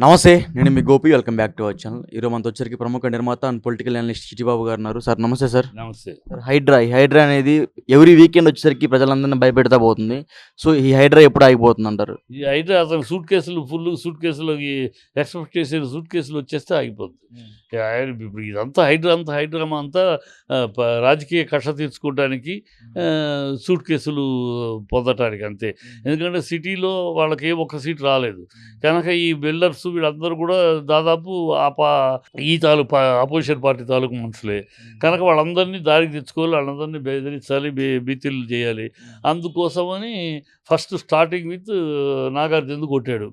నమస్తే. నేను మీ Gopi. Welcome back to our channel. ఈరోజు మనతో వచ్చరికి ప్రముఖ నిర్మాత అండ్ పొలిటికల్ అనలిస్ట్ చిట్టిబాబు గారు ఉన్నారు. సార్ నమస్తే సార్. నమస్తే. సార్ హైడ్రా అనేది ఎవ్రీ వీకెండ్ వచ్చేసరికి ప్రజలందరినీ భయపెడతా పోతుంది. సో ఈ హైడ్రా ఎప్పుడు ఆగిపోతుంది అంటారు? ఈ అయితే అతను సూట్ కేసులు ఎక్స్పెక్ట్ చేసే సూట్ కేసులు వచ్చేస్తే ఆగిపోతుంది. ఇప్పుడు ఇదంతా హైడ్రామా అంతా రాజకీయ కక్ష తీర్చుకోవడానికి, సూట్ కేసులు పొందటానికి అంతే. ఎందుకంటే సిటీలో వాళ్ళకి ఒక్క సీట్ రాలేదు కనుక ఈ బిల్డర్స్ వీళ్ళందరూ కూడా దాదాపు ఈ తాలూకు అపోజిషన్ పార్టీ తాలూకు మనుషులే కనుక వాళ్ళందరినీ దారికి తెచ్చుకోవాలి, వాళ్ళందరినీ బెదిరించాలి, బీతిలు చేయాలి. అందుకోసమని ఫస్ట్ స్టార్టింగ్ విత్ నాగార్జున కొట్టాడు.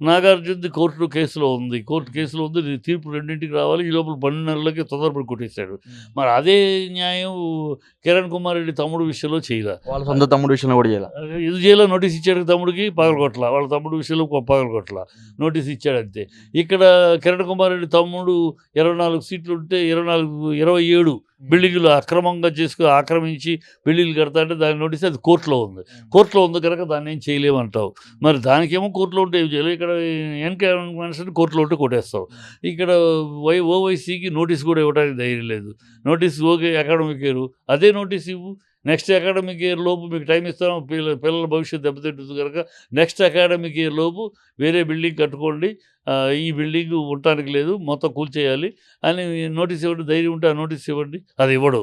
నాగార్జున కోర్టు కేసులో ఉంది, తీర్పు రెండింటికి రావాలి, ఈ లోపల 12 నెలలకి తొందరపడి కొట్టేశాడు. మరి అదే న్యాయం కిరణ్ కుమార్ రెడ్డి తమ్ముడు విషయంలో చేయలే. వాళ్ళ సొంత తమ్ముడు విషయంలో కూడా చేయాలి. ఇది చేయాల నోటీస్ ఇచ్చాడు తమ్ముడికి, పగలగొట్ల. వాళ్ళ తమ్ముడు విషయంలో పగలగొట్ల, నోటీస్ ఇచ్చాడు అంతే. ఇక్కడ కిరణ్ కుమార్ రెడ్డి తమ్ముడు 24 సీట్లు ఉంటే 27 బిల్డింగ్లు అక్రమంగా ఆక్రమించి బిల్డింగ్లు కడతా అంటే దాని నోటీస్ అది కోర్టులో ఉంది కనుక దాన్ని ఏం చేయలేమంటావు. మరి దానికేమో కోర్టులో ఉంటే ఏం చేయలేవు. ఇక్కడ ఎన్కౌంటర్ కోర్టులో ఉంటే కొట్టేస్తావు. ఇక్కడ ఓవైసీకి నోటీస్ కూడా ఇవ్వడానికి ధైర్యం లేదు. నోటీస్ ఓకే అకాడమిక్ ఇయర్, అదే నోటీస్ ఇవ్వు. నెక్స్ట్ అకాడమిక్ ఇయర్ లోపు మీకు టైం ఇస్తాం, పిల్లల భవిష్యత్తు దెబ్బతింటుంది కనుక నెక్స్ట్ అకాడమిక్ ఇయర్ లోపు వేరే బిల్డింగ్ కట్టుకోండి, ఈ బిల్డింగ్ ఉండటానికి లేదు, మొత్తం కూల్చేయాలి అని నోటీస్ ఇవ్వండి. ధైర్యం ఉంటే ఆ నోటీస్ ఇవ్వండి. అది ఇవ్వడు.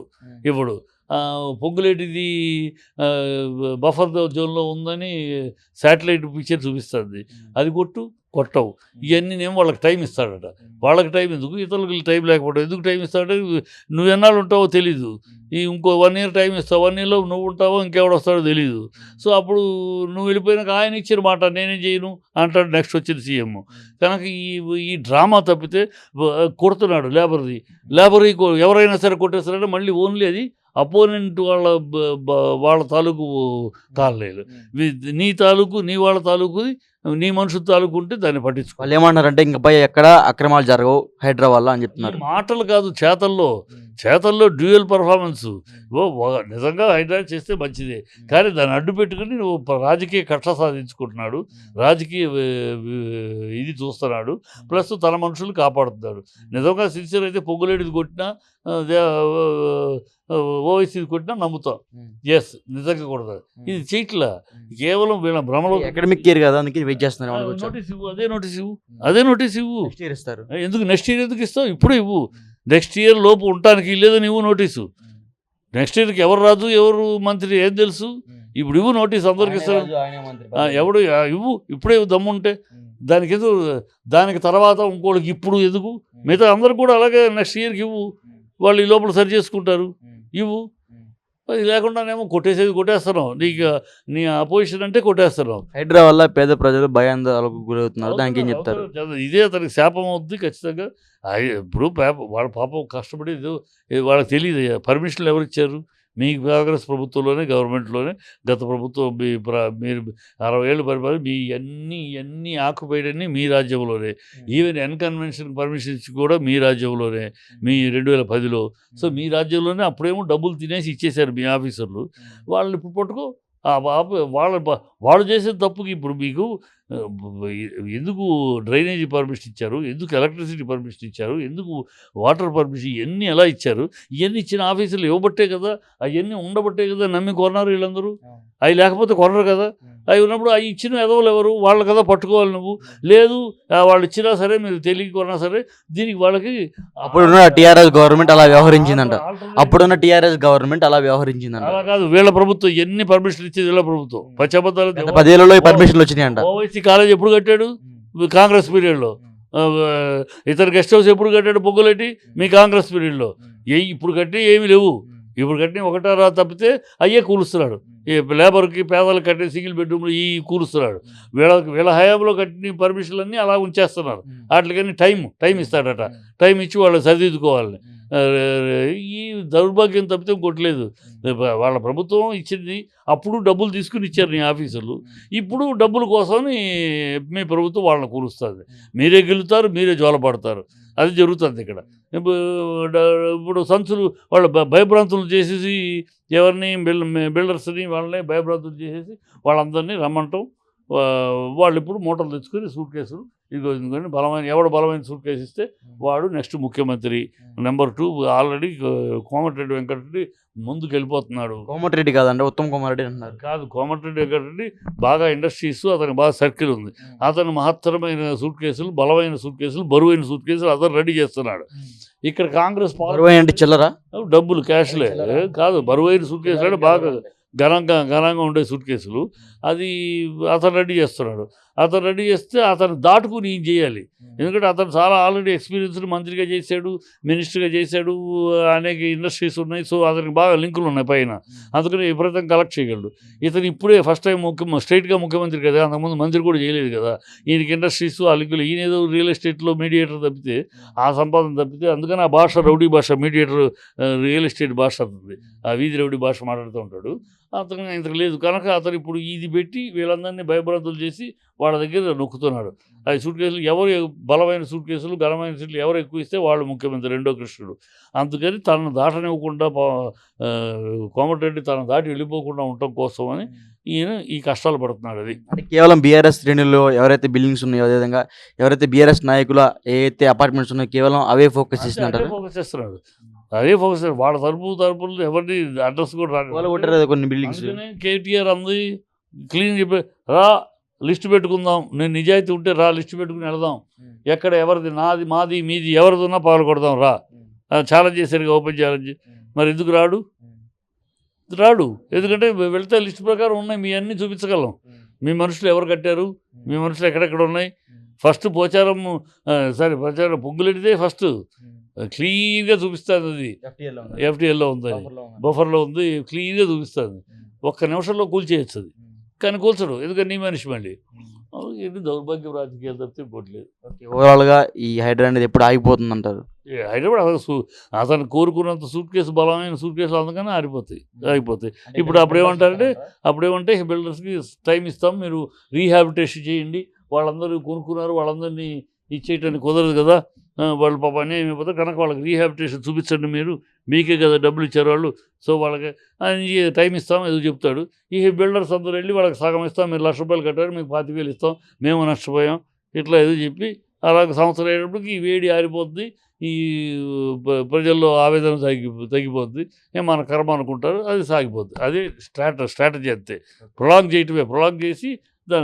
పొంగులేటిది బఫర్ జోన్లో ఉందని శాటిలైట్ పిక్చర్ చూపిస్తుంది, అది కొట్టవు. ఇవన్నీనేమో వాళ్ళకి టైం ఇస్తాడట. వాళ్ళకి టైం ఎందుకు, ఇతరులకు టైం లేకపోవడం ఎందుకు? టైం ఇస్తాడంటే నువ్వు ఎన్నాళ్ళు ఉంటావో తెలీదు, ఇంకో 1 year టైం ఇస్తావు, 1 yearలో నువ్వు ఉంటావో ఇంకెవడు వస్తాడో తెలీదు. సో అప్పుడు నువ్వు వెళ్ళిపోయినాక ఆయన ఇచ్చిన మాట నేనేం చేయను అంటాడు నెక్స్ట్ వచ్చిన సీఎం. కనుక ఈ డ్రామా తప్పితే కొడుతున్నాడు లేబర్ ఎవరైనా సరే కొట్టేస్తారంటే మళ్ళీ ఓన్లీ అది అపోనెంట్ వాళ్ళ తాలూకు కాలేదు, నీ వాళ్ళ తాలూకు నీ మనుషుల తాలూకు ఉంటే దాన్ని పట్టించుకో. వాళ్ళు ఏమన్నారంటే ఇంకా పై ఎక్కడ అక్రమాలు జరగవు హైడ్రా వల్ల అని చెప్తున్నారు. మాటలు కాదు, చేతల్లో డ్యూయల్ పర్ఫార్మెన్స్. నిజంగా హైడ్రా చేస్తే మంచిదే, కానీ దాన్ని అడ్డు పెట్టుకుని నువ్వు రాజకీయ కక్ష సాధించుకుంటున్నాడు, రాజకీయ ఇది చూస్తున్నాడు, ప్లస్ తన మనుషులు కాపాడుతున్నాడు. నిజంగా సిన్సియర్ అయితే పొంగులేడిది కొట్టినా ఓవైసీది కొట్టినా నమ్ముతాం, ఎస్ నిజంగా కొడతాడు. ఇది చేయట్లా, కేవలం వీళ్ళ భ్రమలో. అకాడమిక్ ఇయర్ కదా అందుకే వెయిట్ చేస్తున్నారు. అదే నోటీస్ ఇవ్వు. ఇస్తారు ఎందుకు నెక్స్ట్ ఇయర్ ఎందుకు ఇస్తావు? ఇప్పుడు ఇవ్వు. నెక్స్ట్ ఇయర్ లోపు ఉండటానికి లేదని ఇవ్వు నోటీసు. నెక్స్ట్ ఇయర్కి ఎవరు రాదు, ఎవరు మంత్రి ఏం తెలుసు. ఇప్పుడు ఇవ్వు నోటీస్, అందరికి ఇస్తారు. ఎవడు ఇవ్వు, ఇప్పుడే దమ్ముంటే. దానికి తర్వాత ఇంకోటికి ఇప్పుడు ఎందుకు? మిగతా అందరికి కూడా అలాగే నెక్స్ట్ ఇయర్కి ఇవ్వు, వాళ్ళు ఈ లోపల సరి చేసుకుంటారు. ఇవ్వు. అది లేకుండానేమో కొట్టేస్తున్నావు, నీ అపోజిషన్ అంటే కొట్టేస్తున్నావు. హైడ్రా వల్ల పేద ప్రజలు భయాందోళనకు గురవుతున్నారు, దానికి ఏం చెప్తారు? ఇదే అతనికి శాపం అవుద్ది ఖచ్చితంగా. ఇప్పుడు వాళ్ళ పాపం కష్టపడి వాళ్ళకి తెలియదు పర్మిషన్లు ఎవరు ఇచ్చారు. మీ కాంగ్రెస్ ప్రభుత్వంలోనే, గవర్నమెంట్లోనే, గత ప్రభుత్వం మీరు 60 ఏళ్ళు పరిపాలన, మీ అన్నీ ఆక్యుపైడ్ అన్నీ మీ రాజ్యంలోనే. ఈవెన్ ఎన్కన్వెన్షన్ పర్మిషన్ ఇచ్చి కూడా మీ రాజ్యంలోనే, మీ 2010లో. సో మీ రాజ్యంలోనే అప్పుడేమో డబ్బులు తినేసి ఇచ్చేశారు మీ ఆఫీసర్లు. వాళ్ళని ఇప్పుడు పట్టుకో. వాళ్ళు చేసే తప్పుకి ఇప్పుడు మీకు ఎందుకు డ్రైనేజీ పర్మిషన్ ఇచ్చారు, ఎందుకు ఎలక్ట్రిసిటీ పర్మిషన్ ఇచ్చారు, ఎందుకు వాటర్ పర్మిషన్, ఇవన్నీ ఎలా ఇచ్చారు? ఇవన్నీ ఇచ్చిన ఆఫీసులు ఇవ్వబట్టే కదా, అవన్నీ ఉండబట్టే కదా నమ్మి కొన్నారు వీళ్ళందరూ. అవి లేకపోతే కొనరు కదా. అవి ఉన్నప్పుడు అవి ఇచ్చిన ఎదవలు ఎవరు? వాళ్ళు కదా పట్టుకోవాలి నువ్వు. లేదు వాళ్ళు ఇచ్చినా సరే, మీరు తెలియక కొన్నా సరే, దీనికి వాళ్ళకి అప్పుడున్న టీఆర్ఎస్ గవర్నమెంట్ అలా వ్యవహరించిందంట. అలా కాదు, వీళ్ళ ప్రభుత్వం ఎన్ని పర్మిషన్లు ఇచ్చేది వీళ్ళ ప్రభుత్వం. పచ్చబద్దాలు 10 ఏళ్లలో పర్మిషన్లు వచ్చినాయంట. ఓవైసీ కాలేజ్ ఎప్పుడు కట్టాడు? కాంగ్రెస్ పీరియడ్లో. ఇతర గెస్ట్ హౌస్ ఎప్పుడు కట్టాడు పొంగులేటి? మీ కాంగ్రెస్ పీరియడ్లో. ఇప్పుడు కట్టి ఏమీ లేవు. ఇప్పుడు కట్టిన ఒకటారా తప్పితే అయ్యే కూలుస్తున్నాడు. ఈ లేబర్కి, పేదలకు కట్టిన సింగిల్ బెడ్రూమ్లు ఈ కూలుస్తున్నాడు. వీళ్ళ హయాంలో కట్టిన పర్మిషన్లన్నీ అలా ఉంచేస్తున్నారు. వాటికని టైం ఇస్తాడట. టైం ఇచ్చి వాళ్ళు సరిదిద్దుకోవాలని. ఈ దౌర్భాగ్యం తప్పితే కొట్టలేదు. వాళ్ళ ప్రభుత్వం ఇచ్చింది, అప్పుడు డబ్బులు తీసుకుని ఇచ్చారు నీ ఆఫీసర్లు. ఇప్పుడు డబ్బుల కోసమని మీ ప్రభుత్వం వాళ్ళని కూలుస్తుంది. మీరే గెలుతారు, మీరే జోలపడతారు. అది జరుగుతుంది ఇక్కడ. ఇప్పుడు సంచులు వాళ్ళ భయభ్రాంతులు చేసేసి ఎవరిని బిల్డర్స్ని వాళ్ళని భయభ్రాంతులు చేసేసి వాళ్ళందరినీ రమ్మంటాం, వాళ్ళు ఇప్పుడు మూటలు తెచ్చుకొని సూట్ కేసులు ఇదిగోని బలమైన సూట్ కేసు ఇస్తే వాడు నెక్స్ట్ ముఖ్యమంత్రి. నెంబర్ 2 ఆల్రెడీ కోమటిరెడ్డి వెంకటరెడ్డి ముందుకు వెళ్ళిపోతున్నాడు. కోమటిరెడ్డి కాదండి, ఉత్తమ్ కుమార్ రెడ్డి అంటున్నారు. కాదు, కోమటిరెడ్డి వెంకటరెడ్డి బాగా ఇండస్ట్రీస్, అతనికి బాగా సర్కిల్ ఉంది. అతను మహత్తరమైన సూట్ కేసులు, బలమైన సూట్ కేసులు, బరువైన సూట్ కేసులు అతను రెడీ చేస్తున్నాడు. ఇక్కడ కాంగ్రెస్ అంటే చిల్లరా డబ్బులు క్యాష్లే కాదు, బరువైన సూట్ కేసులు అంటే బాగా ఘనంగా ఉండే సూట్ కేసులు అది అతను రెడీ చేస్తున్నాడు. అతను రెడీ చేస్తే అతను దాటుకుని ఏం చేయాలి. ఎందుకంటే అతను చాలా ఆల్రెడీ ఎక్స్పీరియన్స్డ్ మంత్రిగా చేశాడు, మినిస్టర్గా చేశాడు, అనేక ఇండస్ట్రీస్ ఉన్నాయి. సో అతనికి బాగా లింకులు ఉన్నాయి పైన, అందుకని విపరీతం కలెక్ట్ చేయగలడు. ఇతను ఇప్పుడే ఫస్ట్ టైం స్ట్రైట్గా ముఖ్యమంత్రి కదా, అంతకుముందు మంత్రి కూడా చేయలేదు కదా. ఈయనకి ఇండస్ట్రీస్ ఆ లింకులు, ఈయన ఏదో రియల్ ఎస్టేట్లో మీడియేటర్ తప్పితే ఆ సంపాదన తప్పితే, అందుకని ఆ భాష రౌడీ భాష, మీడియేటర్ రియల్ ఎస్టేట్ భాష అవుతుంది, ఆ వీధి రౌడీ భాష మాట్లాడుతూ ఉంటాడు. అతను ఇంతకు లేదు కనుక అతను ఇప్పుడు ఇది పెట్టి వీళ్ళందరినీ భయభ్రాంతులు చేసి వాళ్ళ దగ్గర నొక్కుతున్నాడు. అది సూట్ కేసులు ఎవరు బలమైన సూట్ కేసులు, ఘనమైన సీట్లు ఎవరు ఎక్కువ ఇస్తే వాళ్ళు ముఖ్యమంత్రి, రెండో కృష్ణుడు. అందుకని తనను దాటనివ్వకుండా కోమటిరెడ్డి తన దాటి వెళ్ళిపోకుండా ఉండటం కోసం అని ఈయన ఈ కష్టాలు పడుతున్నాడు. అది అంటే కేవలం బీఆర్ఎస్ శ్రేణుల్లో ఎవరైతే బిల్డింగ్స్ ఉన్నాయో, అదేవిధంగా ఎవరైతే బీఆర్ఎస్ నాయకుల ఏదైతే అపార్ట్మెంట్స్ ఉన్నాయో కేవలం అవే ఫోకస్ చేసినట్టు ఫోకస్ చేస్తున్నాడు. అదే ఫోకస్ వాళ్ళ తరపులు ఎవరిని అడ్రస్ కూడా రాదు కొన్ని బిల్డింగ్స్. కేటీఆర్ అంది క్లీన్ చెప్పి రా లిస్ట్ పెట్టుకుందాం, నేను నిజాయితీ ఉంటే రా లిస్ట్ పెట్టుకుని వెళదాం, ఎక్కడ ఎవరిది నాది మాది మీది ఎవరిది ఉన్నా పాలు కొడదాం రా, ఛాలెంజ్ చేశారు ఓపెన్ ఛాలెంజ్. మరి ఎందుకు రాడు? ఎందుకంటే వెళ్తే లిస్ట్ ప్రకారం ఉన్నాయి, మీ అన్నీ చూపించగలం. మీ మనుషులు ఎవరు కట్టారు, మీ మనుషులు ఎక్కడెక్కడ ఉన్నాయి. ఫస్ట్ ప్రచారం పొంగులెడితే ఫస్ట్ క్లీన్గా చూపిస్తుంది. అది ఎఫ్టీఎల్లో ఉంది, బఫర్లో ఉంది, క్లీన్గా చూపిస్తుంది. ఒక్క నిమిషంలో కూల్చేయచ్చు అది, కానీ కూల్చడు. ఎందుకంటే నీ మనిషి మళ్ళీ ఇది దౌర్భాగ్యం రాజకీయాలు తప్పితే పోట్లేదు. ఓవరాల్గా ఈ హైడ్రా అనేది ఎప్పుడు ఆగిపోతుంది అంటారు? హైదరాబాద్ అతను కోరుకున్నంత సూట్ కేసు, బలమైన సూట్ కేసులు అందుకని ఆగిపోతాయి. ఇప్పుడు అప్పుడేమంటే బిల్డర్స్కి టైం ఇస్తాం, మీరు రీహాబిటేషన్ చేయండి, వాళ్ళందరూ కొనుక్కున్నారు, వాళ్ళందరినీ ఇచ్చేయటానికి కుదరదు కదా, వాళ్ళు పాప అన్యాయం అయిపోతారు కనుక వాళ్ళకి రీహాబిటేషన్ చూపించండి, మీకే కదా డబ్బులు ఇచ్చారు వాళ్ళు, సో వాళ్ళకి టైం ఇస్తాం ఏదో చెప్తాడు. ఈ బిల్డర్స్ అందరూ వెళ్ళి వాళ్ళకి సగం ఇస్తాం, మీరు ₹1,00,000 కట్టారు, మీకు 25,000 ఇస్తాం, మేము నష్టపోయాం, ఇట్లా ఏదో చెప్పి అలాగే సంవత్సరం అయ్యేటప్పటికి ఈ వేడి ఆరిపోద్ది, ఈ ప్రజల్లో ఆవేదన తగ్గిపోద్ది, మన కర్మ అనుకుంటారు, అది సాగిపోద్ది. అది స్ట్రాటజీ అంతే. ప్రొలాంగ్ చేసి దాన్ని